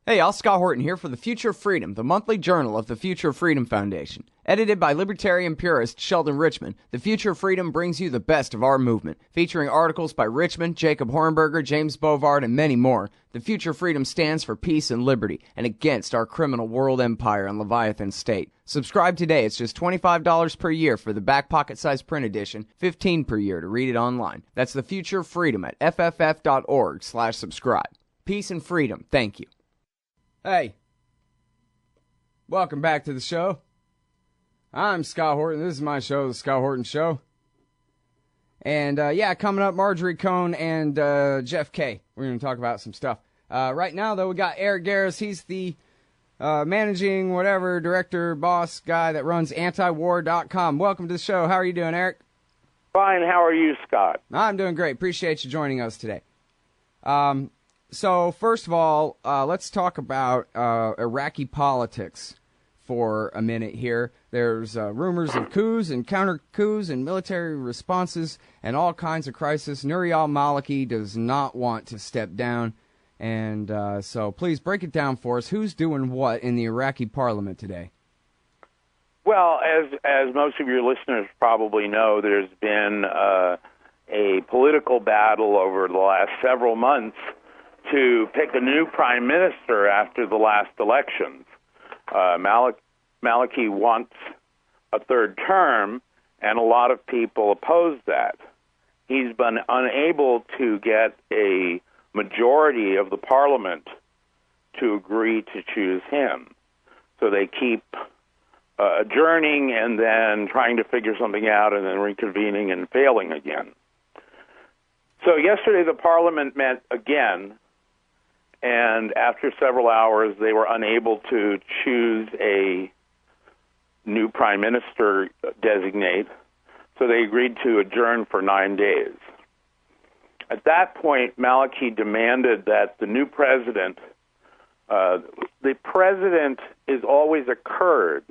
Hey, y'all, Scott Horton here for The Future of Freedom, the monthly journal of the Future of Freedom Foundation. Edited by libertarian purist Sheldon Richman, The Future of Freedom brings you the best of our movement, featuring articles by Richman, Jacob Hornberger, James Bovard, and many more. The Future of Freedom stands for peace and liberty, and against our criminal world empire and Leviathan state. Subscribe today. It's just $25 per year for the back pocket-sized print edition, $15 per year to read it online. That's The Future of Freedom at fff.org/subscribe. Peace and freedom. Thank you. Hey, welcome back to the show. I'm Scott Horton. This is my show, The Scott Horton Show. And, coming up, Marjorie Cohn and Jeff Kay. We're going to talk about some stuff. Right now, though, we got Eric Garris. He's the managing director, boss guy that runs antiwar.com. Welcome to the show. How are you doing, Eric? Fine. How are you, Scott? I'm doing great. Appreciate you joining us today. So, first of all, let's talk about Iraqi politics for a minute here. There's rumors of coups and counter-coups and military responses and all kinds of crisis. Nouri al-Maliki does not want to step down. And so please break it down for us. Who's doing what in the Iraqi parliament today? Well, as most of your listeners probably know, there's been a political battle over the last several months to pick a new prime minister after the last elections. Maliki wants a third term, and a lot of people oppose that. He's been unable to get a majority of the parliament to agree to choose him. So they keep adjourning and then trying to figure something out and then reconvening and failing again. So yesterday the parliament met again, and after several hours, they were unable to choose a new prime minister designate, so they agreed to adjourn for 9 days. At that point, Maliki demanded that the new president, the president is always a Kurd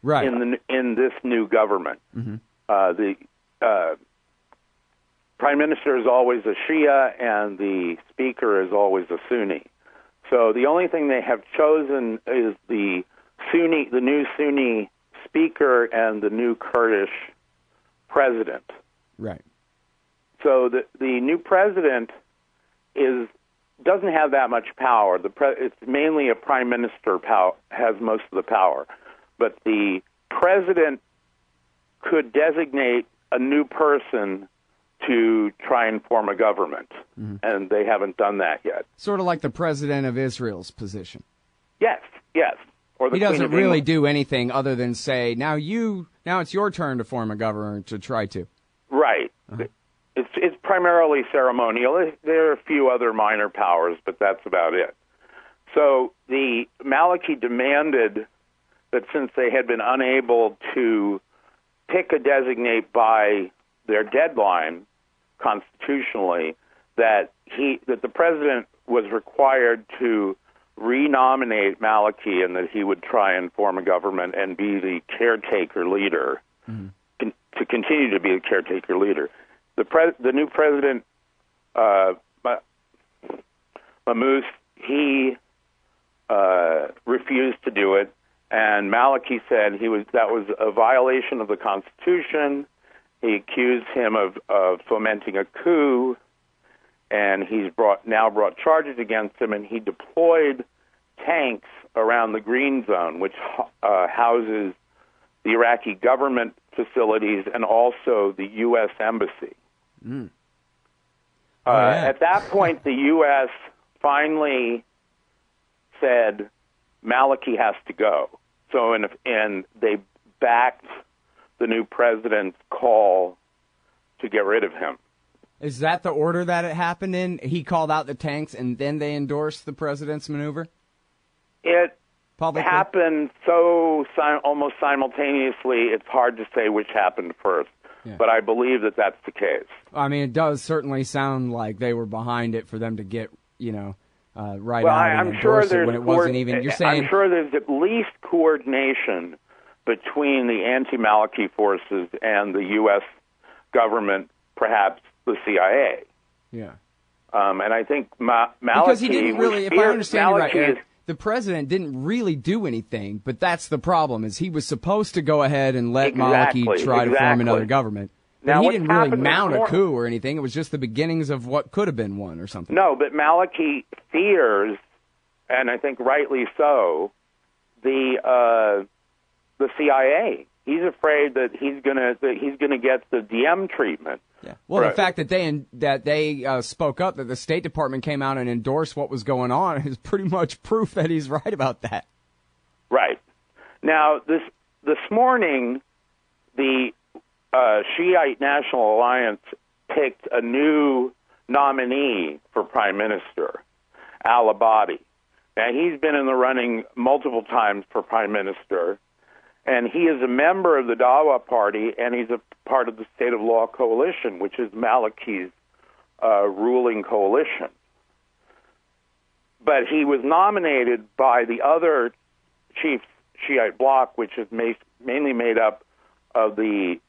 right. in this new government. Mm-hmm. The prime minister is always a Shia, and the speaker is always a Sunni. So the only thing they have chosen is the new Sunni speaker and the new Kurdish president. Right. So the new president doesn't have that much power. It's mainly a prime minister has most of the power, but the president could designate a new person to try and form a government, and they haven't done that yet. Sort of like the president of Israel's position. Yes. Or the he doesn't Queen of really England. do anything other than say, now it's your turn to form a government to try to. Right. Uh-huh. It's primarily ceremonial. There are a few other minor powers, but that's about it. So the Maliki demanded that since they had been unable to pick a designate by their deadline constitutionally, that the president was required to renominate Maliki and that he would try and form a government and be the caretaker leader, to continue to be the caretaker leader. The new president, Mahmoud, he refused to do it, and Maliki said that was a violation of the Constitution. He accused him of fomenting a coup, and he's now brought charges against him, and he deployed tanks around the Green Zone, which houses the Iraqi government facilities and also the U.S. Embassy. At that point, the U.S. finally said Maliki has to go. So, and they backed the new president's call to get rid of him. Is that the order that it happened in? He called out the tanks and then they endorsed the president's maneuver? It publicly happened so almost simultaneously, it's hard to say which happened first. Yeah. But I believe that that's the case. I mean, it does certainly sound like they were behind it for them to get, right well, out and I'm endorse sure it when it wasn't even. You're saying I'm sure there's at least coordination between the anti-Maliki forces and the U.S. government, perhaps the CIA. Yeah. And I think Maliki... Because he didn't really, if I understand you right, Eric, the president didn't really do anything, but that's the problem, is he was supposed to go ahead and let Maliki try to form another government. But he didn't really mount a coup or anything. It was just the beginnings of what could have been one or something. No, but Maliki fears, and I think rightly so, the CIA. He's afraid that he's gonna get the Diem treatment. Yeah. Well, the fact that they spoke up, that the State Department came out and endorsed what was going on, is pretty much proof that he's right about that. Right. Now, this morning, the Shiite National Alliance picked a new nominee for Prime Minister, al-Abadi. Now, he's been in the running multiple times for Prime Minister, and he is a member of the Dawa Party, and he's a part of the State of Law Coalition, which is Maliki's ruling coalition. But he was nominated by the other chief Shiite bloc, which is mainly made up of the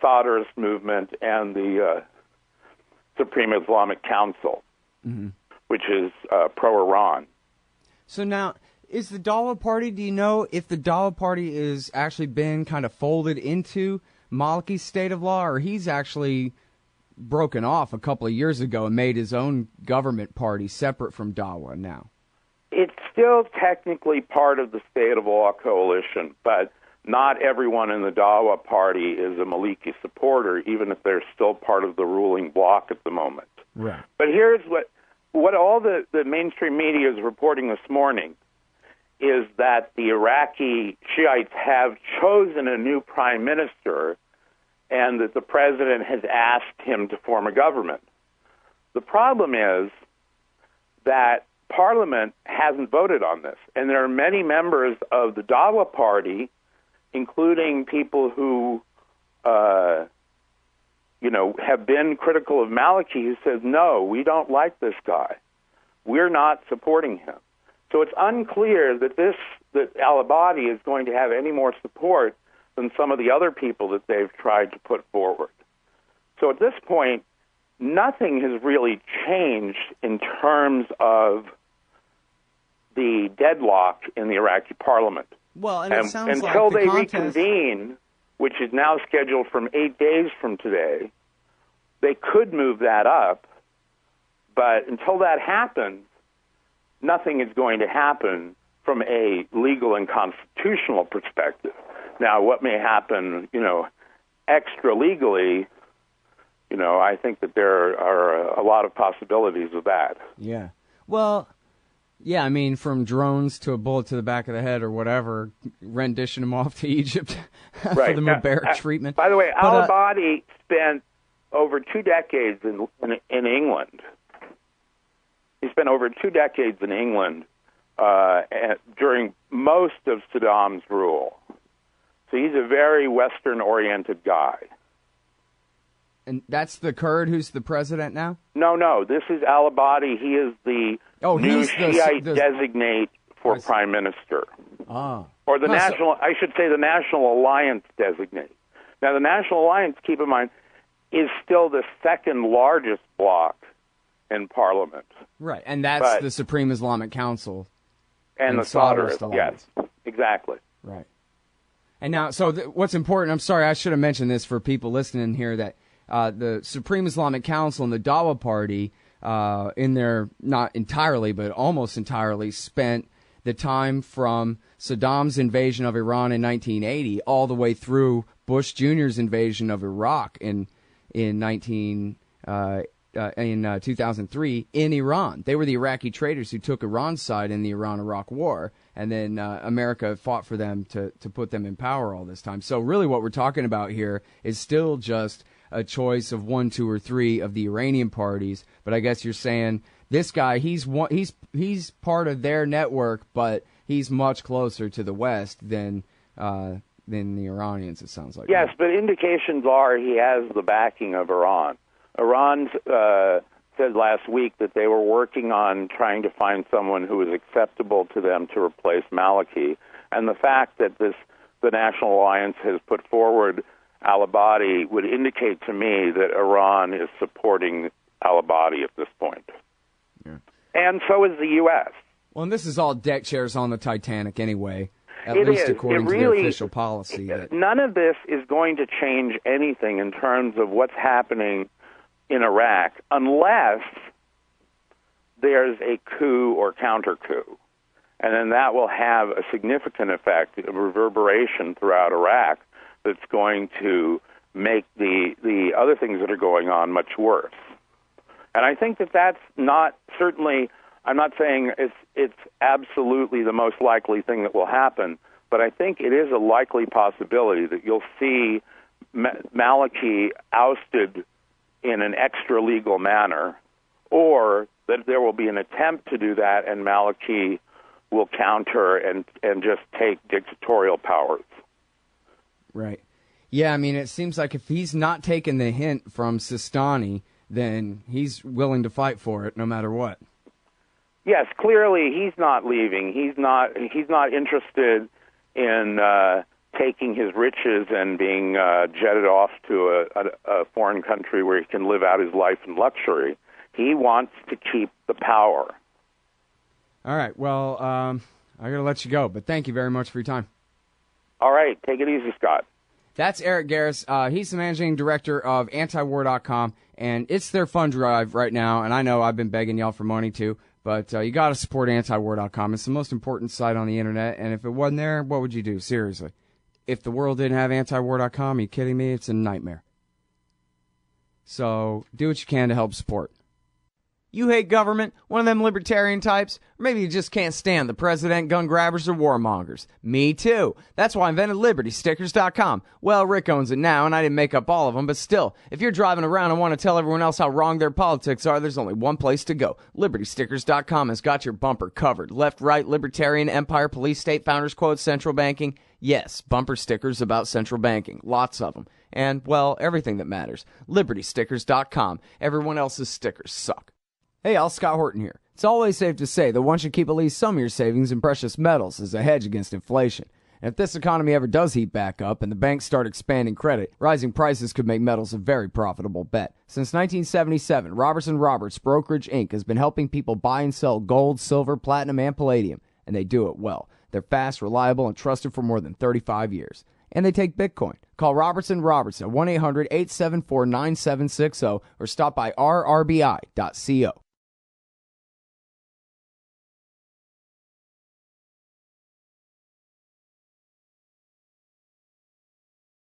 Sadrist movement and the Supreme Islamic Council, which is pro-Iran. So now, is the Dawa Party, do you know if the Dawa Party is actually been kind of folded into Maliki's State of Law, or he's actually broken off a couple of years ago and made his own government party separate from Dawa now? It's still technically part of the State of Law Coalition, but not everyone in the Dawa Party is a Maliki supporter, even if they're still part of the ruling bloc at the moment. Right. But here's what all the mainstream media is reporting this morning is that the Iraqi Shiites have chosen a new prime minister and that the president has asked him to form a government. The problem is that Parliament hasn't voted on this, and there are many members of the Dawa Party, including people who, have been critical of Maliki, who says, no, we don't like this guy. We're not supporting him. So it's unclear that al-Abadi is going to have any more support than some of the other people that they've tried to put forward. So at this point, nothing has really changed in terms of the deadlock in the Iraqi parliament. Well, and it sounds like until the they contest... reconvene, which is now scheduled from 8 days from today, they could move that up. But until that happens, nothing is going to happen from a legal and constitutional perspective. Now, what may happen, extra legally, I think that there are a lot of possibilities of that. Yeah. Well, yeah, I mean, from drones to a bullet to the back of the head or whatever, rendition him off to Egypt for the Mubarak treatment. By the way, al-Abadi spent over 2 decades in England. He spent over 2 decades in England during most of Saddam's rule. So he's a very Western-oriented guy. And that's the Kurd who's the president now? No. This is al-Abadi. He is the new Shiite designate for prime minister. Oh. Or the I should say the National Alliance designate. Now, the National Alliance, keep in mind, is still the second largest bloc in Parliament. Right, and that's the Supreme Islamic Council. And the Sadrist Alliance. Yes, exactly. Right. And now, so what's important, I'm sorry, I should have mentioned this for people listening here, that the Supreme Islamic Council and the Dawa Party, in their, not entirely, but almost entirely, spent the time from Saddam's invasion of Iran in 1980 all the way through Bush Jr.'s invasion of Iraq in 2003 in Iran. They were the Iraqi traitors who took Iran's side in the Iran-Iraq war, and then America fought for them to put them in power all this time. So really what we're talking about here is still just a choice of 1, 2, or 3 of the Iranian parties, but I guess you're saying this guy, he's part of their network, but he's much closer to the West than the Iranians, it sounds like. Yes, but indications are he has the backing of Iran. Iran said last week that they were working on trying to find someone who was acceptable to them to replace Maliki, and the fact that the National Alliance has put forward al-Abadi would indicate to me that Iran is supporting al-Abadi at this point. Yeah. And so is the U.S. Well, and this is all deck chairs on the Titanic anyway, at It least is. according It to really- the official policy. None of this is going to change anything in terms of what's happening in Iraq unless there's a coup or counter-coup. And then that will have a significant effect, a reverberation throughout Iraq that's going to make the other things that are going on much worse. And I think that that's not certainly, I'm not saying it's absolutely the most likely thing that will happen, but I think it is a likely possibility that you'll see Maliki ousted in an extra-legal manner, or that there will be an attempt to do that and Maliki will counter and just take dictatorial powers. Right. Yeah, I mean, it seems like if he's not taking the hint from Sistani, then he's willing to fight for it no matter what. Yes, clearly he's not leaving. He's not interested in taking his riches and being jetted off to a foreign country where he can live out his life in luxury. He wants to keep the power. All right, well, I got to let you go, but thank you very much for your time. All right, take it easy, Scott. That's Eric Garris. He's the managing director of antiwar.com, and it's their fund drive right now, and I know I've been begging y'all for money too, but you got to support antiwar.com. It's the most important site on the internet, and if it wasn't there, what would you do? Seriously. If the world didn't have antiwar.com, are you kidding me? It's a nightmare. So do what you can to help support. You hate government, one of them libertarian types, or maybe you just can't stand the president, gun grabbers, or warmongers. Me too. That's why I invented LibertyStickers.com. Well, Rick owns it now, and I didn't make up all of them, but still, if you're driving around and want to tell everyone else how wrong their politics are, there's only one place to go. LibertyStickers.com has got your bumper covered. Left, right, libertarian, empire, police, state, founders, quotes, central banking. Yes, bumper stickers about central banking. Lots of them. And, well, everything that matters. LibertyStickers.com. Everyone else's stickers suck. Hey, y'all, Scott Horton here. It's always safe to say that one should keep at least some of your savings in precious metals as a hedge against inflation. And if this economy ever does heat back up and the banks start expanding credit, rising prices could make metals a very profitable bet. Since 1977, Robertson Roberts Brokerage Inc. has been helping people buy and sell gold, silver, platinum, and palladium, and they do it well. They're fast, reliable, and trusted for more than 35 years. And they take Bitcoin. Call Robertson Roberts at 1-800-874-9760 or stop by rrbi.co.